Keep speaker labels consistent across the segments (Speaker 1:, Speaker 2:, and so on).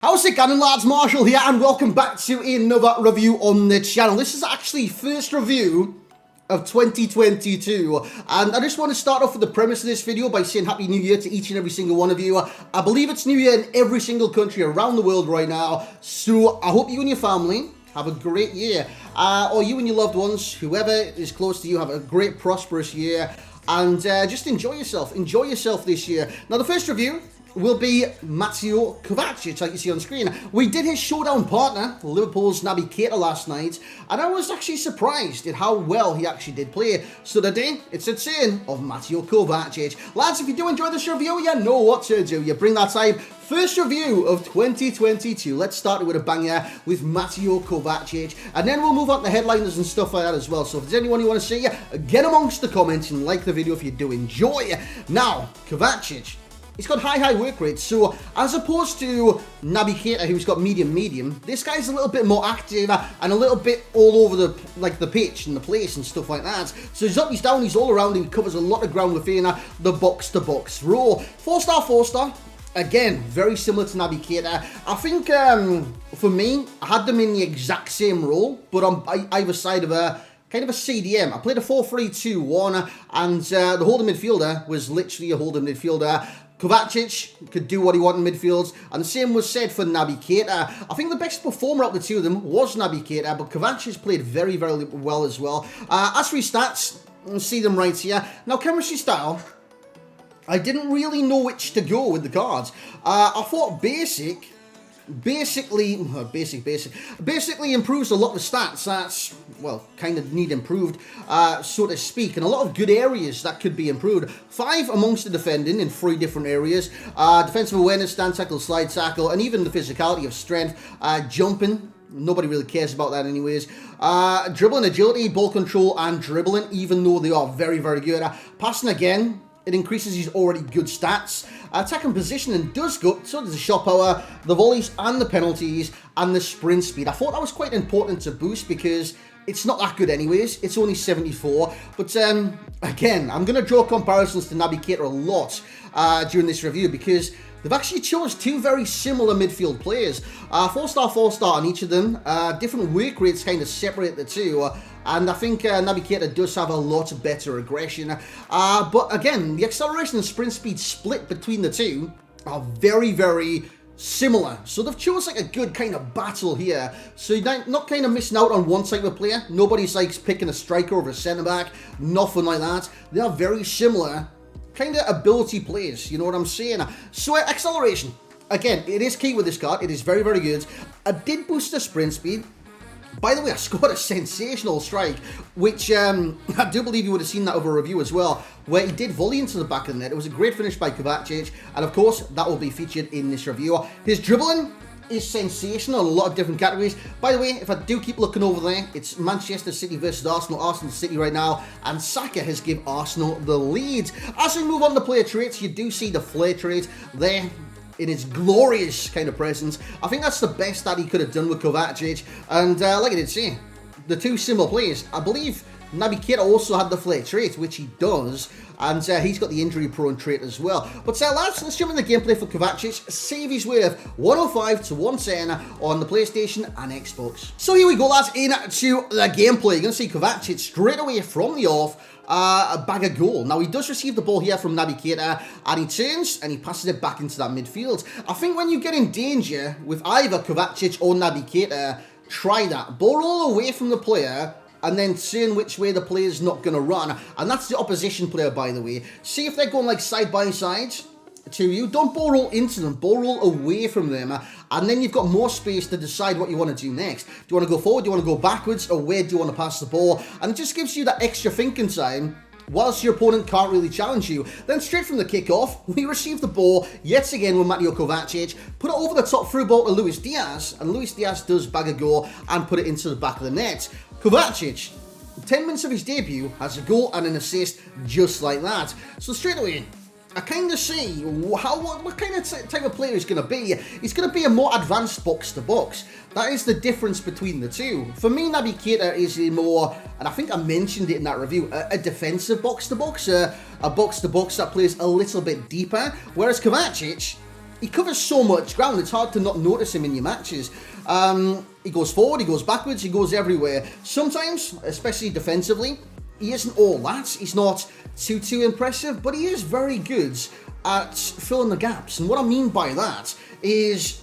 Speaker 1: How's it going, lads? Marshall here, and welcome back to another review on the channel. This is actually first review of 2022, and I just want to start off with the premise of this video by saying Happy New Year to each and every single one of you. I believe it's New Year in every single country around the world right now, so I hope you and your family have a great year, or you and your loved ones, whoever is close to you, have a great prosperous year, and just enjoy yourself this year. Now, the first review will be Mateo Kovacic, like you see on screen. We did his showdown partner, Liverpool's Naby Keita, last night, and I was actually surprised at how well he actually did play. So today, it's a turn of Mateo Kovacic. Lads, if you do enjoy this review, you know what to do. You bring that time. First review of 2022. Let's start it with a banger with Mateo Kovacic, and then we'll move on to headliners and stuff like that as well. So if there's anyone you want to see, get amongst the comments and like the video if you do enjoy. Now, Kovacic, he's got high work rates, so as opposed to Naby Keita, who's got medium, this guy's a little bit more active and a little bit all over the pitch and the place and stuff like that. So he's up, he's down, he's all around, he covers a lot of ground within the box-to-box role. 4-star. Again, very similar to Naby Keita. I think, for me, I had them in the exact same role, but on either side of a kind of a CDM. I played a 4-3-2-1, and the holding midfielder was literally a holding midfielder. Kovacic could do what he wanted in midfields, and the same was said for Naby Keita. I think the best performer out of the two of them was Naby Keita, but Kovacic played very well as well. As for his stats, you'll see them right here. Now, chemistry style, I didn't really know which to go with the cards. I thought basically improves a lot of the stats that's, well, kind of need improved, so to speak, and a lot of good areas that could be improved. 5 amongst the defending in 3 different areas, defensive awareness, stand tackle, slide tackle, and even the physicality of strength, jumping. Nobody really cares about that anyways. Dribbling, agility, ball control, and dribbling, even though they are very good. Passing, again, it increases his already good stats. Attacking positioning does go, so does the shot power, the volleys and the penalties, and the sprint speed. I thought that was quite important to boost because it's not that good anyways. It's only 74. But again, I'm going to draw comparisons to Naby Keita a lot during this review because they've actually chose 2 very similar midfield players. 4-star on each of them. Different work rates kind of separate the two. And I think Naby Keita does have a lot better aggression. But again, the acceleration and sprint speed split between the two are very similar. So they've chosen like a good kind of battle here. So you're not kind of missing out on one type of player. Nobody's like picking a striker over a centre-back. Nothing like that. They are very similar kind of ability players, you know what I'm saying? So acceleration, again, it is key with this card. It is very good. I did boost the sprint speed. By the way, I scored a sensational strike, which I do believe you would have seen that over review as well, where he did volley into the back of the net. It was a great finish by Kovacic, and of course, that will be featured in this review. His dribbling is sensational in a lot of different categories. By the way, if I do keep looking over there, it's Manchester City versus Arsenal City right now, and Saka has given Arsenal the lead. As we move on to player traits, you do see the flair trait there in its glorious kind of presence. I think that's the best that he could have done with Kovacic, and like I did say, the 2 similar players, I believe Naby Keita also had the flair trait, which he does, and he's got the injury-prone trait as well. But lads, let's jump in the gameplay for Kovacic. Save his worth 105 to 110 on the PlayStation and Xbox. So here we go, lads, into the gameplay. You're going to see Kovacic straight away from the off, a bag of goal. Now, he does receive the ball here from Naby Keita, and he turns and he passes it back into that midfield. I think when you get in danger with either Kovacic or Naby Keita, try that. Ball roll away from the player, and then turn which way the player's not going to run. And that's the opposition player, by the way. See if they're going like side by side to you. Don't ball roll into them. Ball roll away from them. And then you've got more space to decide what you want to do next. Do you want to go forward? Do you want to go backwards? Or where do you want to pass the ball? And it just gives you that extra thinking time whilst your opponent can't really challenge you. Then straight from the kickoff, we receive the ball yet again with Mateo Kovacic, put it over the top through ball to Luis Diaz, and Luis Diaz does bag a goal and put it into the back of the net. Kovacic, 10 minutes of his debut, has a goal and an assist just like that. So straight away, I kind of see what kind of type of player he's going to be. He's going to be a more advanced box-to-box. That is the difference between the two. For me, Naby Keita is a more, and I think I mentioned it in that review, a defensive box-to-box, a box-to-box that plays a little bit deeper, whereas Kovacic he covers so much ground, it's hard to not notice him in your matches. He goes forward, he goes backwards, he goes everywhere. Sometimes, especially defensively, he isn't all that. He's not too impressive, but he is very good at filling the gaps. And what I mean by that is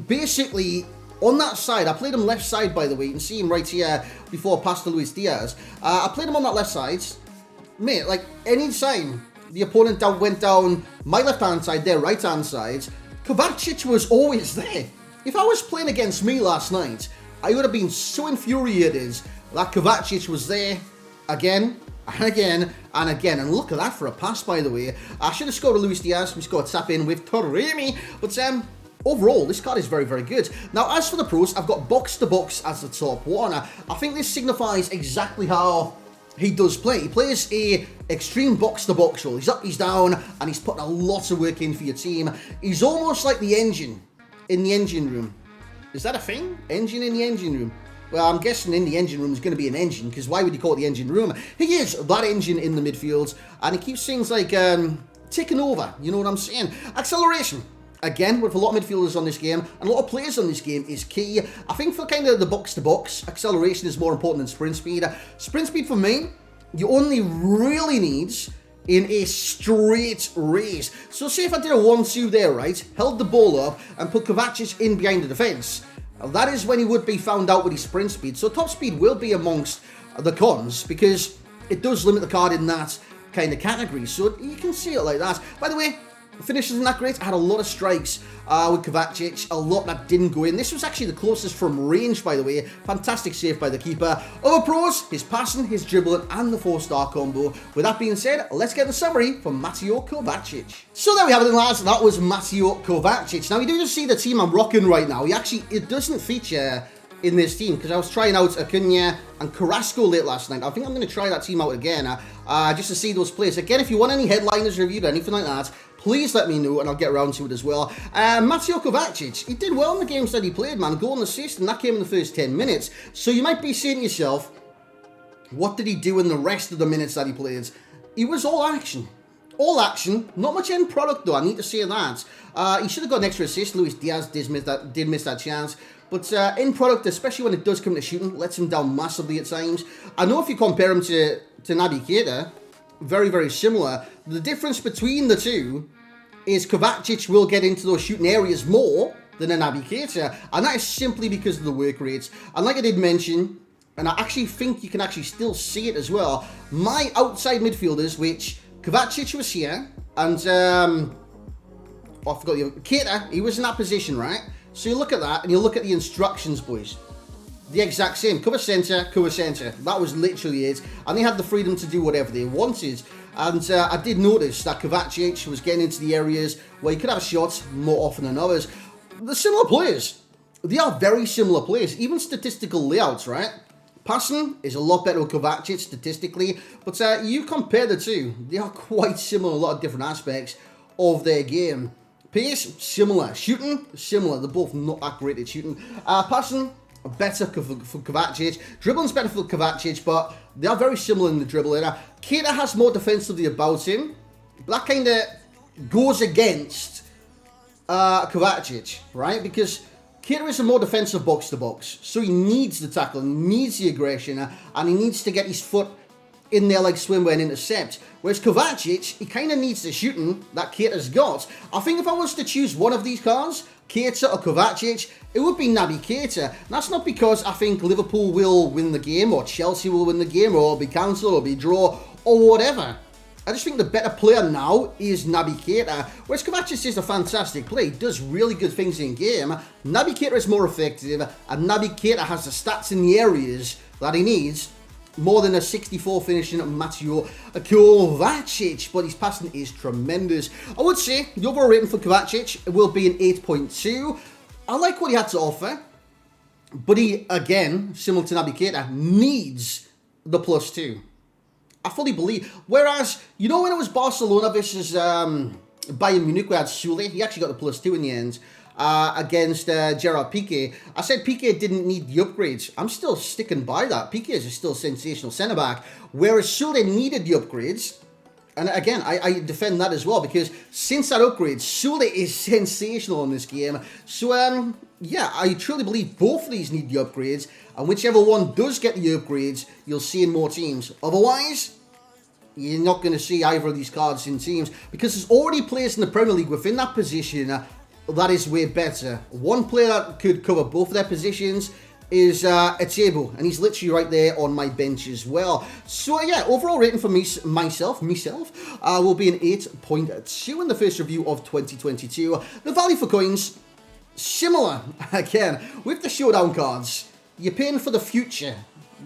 Speaker 1: basically on that side, I played him left side, by the way. You can see him right here before I passed to Luis Diaz. I played him on that left side. Mate, like any time the opponent went down my left-hand side, their right-hand side, Kovacic was always there. If I was playing against me last night, I would have been so infuriated that Kovacic was there again and again and again. And look at that for a pass, by the way. I should have scored a Luis Diaz. We scored tap in with Torremi. But overall, this card is very, very good. Now, as for the pros, I've got box to box as the top one. I think this signifies exactly how he does play. He plays a extreme box-to-box role. He's up, he's down, and he's putting a lot of work in for your team. He's almost like the engine in the engine room. Is that a thing? Engine in the engine room? Well, I'm guessing in the engine room is going to be an engine, because why would you call it the engine room? He is that engine in the midfield, and he keeps things like ticking over, you know what I'm saying? Acceleration. Again, with a lot of midfielders on this game, and a lot of players on this game, is key. I think for kind of the box-to-box, acceleration is more important than sprint speed. Sprint speed, for me, you only really need in a straight race. So say if I did a 1-2 there, right, held the ball up, and put Kovacic in behind the defence, that is when he would be found out with his sprint speed. So top speed will be amongst the cons, because it does limit the card in that kind of category. So you can see it like that. By the way, finishes isn't that great. I had a lot of strikes with Kovacic, a lot that didn't go in. This was actually the closest from range, by the way. Fantastic save by the keeper. Other pros, his passing, his dribbling, and the 4-star combo. With that being said, let's get the summary from Mateo Kovacic. So there we have it, lads. That was Mateo Kovacic. Now, you do just see the team I'm rocking right now. It doesn't feature in this team, because I was trying out Acuna and Carrasco late last night. I think I'm going to try that team out again, just to see those players. Again, if you want any headliners reviewed or anything like that, please let me know, and I'll get around to it as well. Mateo Kovacic, he did well in the games that he played, man. Goal and assist, and that came in the first 10 minutes. So you might be saying to yourself, what did he do in the rest of the minutes that he played? He was all action. All action. Not much end product, though, I need to say that. He should have got an extra assist. Luis Diaz did miss that chance. But in product, especially when it does come to shooting, lets him down massively at times. I know if you compare him to Naby Keita, very, very similar. The difference between the two is Kovacic will get into those shooting areas more than a Naby Keita, and that is simply because of the work rates. And like I did mention, and I actually think you can actually still see it as well, my outside midfielders, which Kovacic was here, and I forgot the other, Keita, he was in that position, right? So you look at that, and you look at the instructions, boys. The exact same. Cover centre, cover centre. That was literally it. And they had the freedom to do whatever they wanted. And I did notice that Kovacic was getting into the areas where he could have shots more often than others. They're similar players. They are very similar players. Even statistical layouts, right? Passing is a lot better with Kovacic statistically. But you compare the two, they are quite similar in a lot of different aspects of their game. Pace, similar. Shooting, similar. They're both not that great at shooting. Passing, better for Kovacic. Dribbling's better for Kovacic, but they are very similar in the dribbling. Keita has more defensively about him. That kind of goes against Kovacic, right? Because Keita is a more defensive box-to-box, so he needs the tackle, needs the aggression, and he needs to get his foot in there like swimwear and intercept. Whereas Kovacic, he kind of needs the shooting that Keita's got. I think if I was to choose one of these cards, Keita or Kovacic, it would be Naby Keita. And that's not because I think Liverpool will win the game, or Chelsea will win the game, or be cancelled, or be draw, or whatever. I just think the better player now is Naby Keita. Whereas Kovacic is a fantastic player. He does really good things in game. Naby Keita is more effective, and Naby Keita has the stats in the areas that he needs more than a 64 finishing Mateo Kovacic, but his passing is tremendous. I would say the overall rating for Kovacic will be an 8.2. I like what he had to offer, but he, again, similar to Naby Keita, needs the +2. I fully believe. Whereas, you know when it was Barcelona versus Bayern Munich, we had Sule, he actually got the +2 in the end. Against Gerard Piqué. I said Piqué didn't need the upgrades. I'm still sticking by that. Piqué is still a sensational centre-back. Whereas Sule needed the upgrades. And again, I defend that as well, because since that upgrade, Sule is sensational in this game. So, yeah, I truly believe both of these need the upgrades, and whichever one does get the upgrades, you'll see in more teams. Otherwise, you're not going to see either of these cards in teams, because there's already players in the Premier League within that position that is way better. One player that could cover both of their positions is Etebo, and he's literally right there on my bench as well. So yeah, overall rating for myself will be an 8.2 in the first review of 2022. The value for coins, similar again with the showdown cards. You're paying for the future,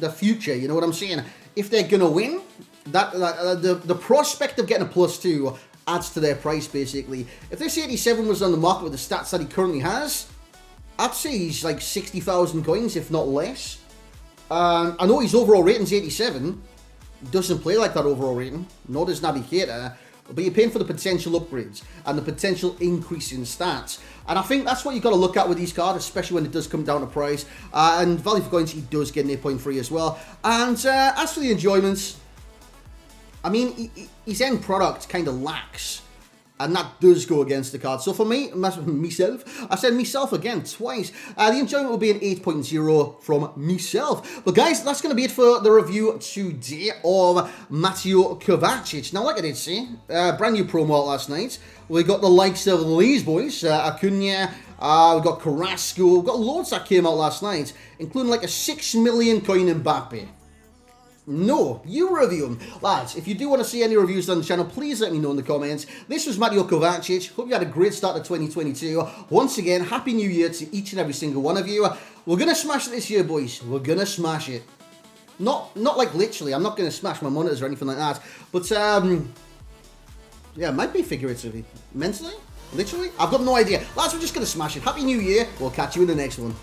Speaker 1: you know what I'm saying? If they're gonna win, the prospect of getting a +2 adds to their price basically. If this 87 was on the market with the stats that he currently has, I'd say he's like 60,000 coins, if not less. I know his overall rating's 87. Doesn't play like that overall rating, nor does Navigator. But you're paying for the potential upgrades and the potential increase in stats. And I think that's what you've got to look at with these cards, especially when it does come down to price. And value for coins, he does get an 8.3 as well. And as for the enjoyments, I mean, his end product kind of lacks. And that does go against the card. So for me, myself, I said myself again twice. The enjoyment will be an 8.0 from myself. But guys, that's going to be it for the review today of Mateo Kovacic. Now, like I did say, brand new promo out last night. We got the likes of these boys, Acuna, we got Carrasco. We've got loads that came out last night, including like a 6 million coin Mbappe. No, you review them. Lads, if you do want to see any reviews on the channel, please let me know in the comments. This was Mateo Kovacic. Hope you had a great start to 2022. Once again, Happy New Year to each and every single one of you. We're going to smash it this year, boys. We're going to smash it. Not like literally. I'm not going to smash my monitors or anything like that. But, yeah, it might be figuratively. Mentally? Literally? I've got no idea. Lads, we're just going to smash it. Happy New Year. We'll catch you in the next one.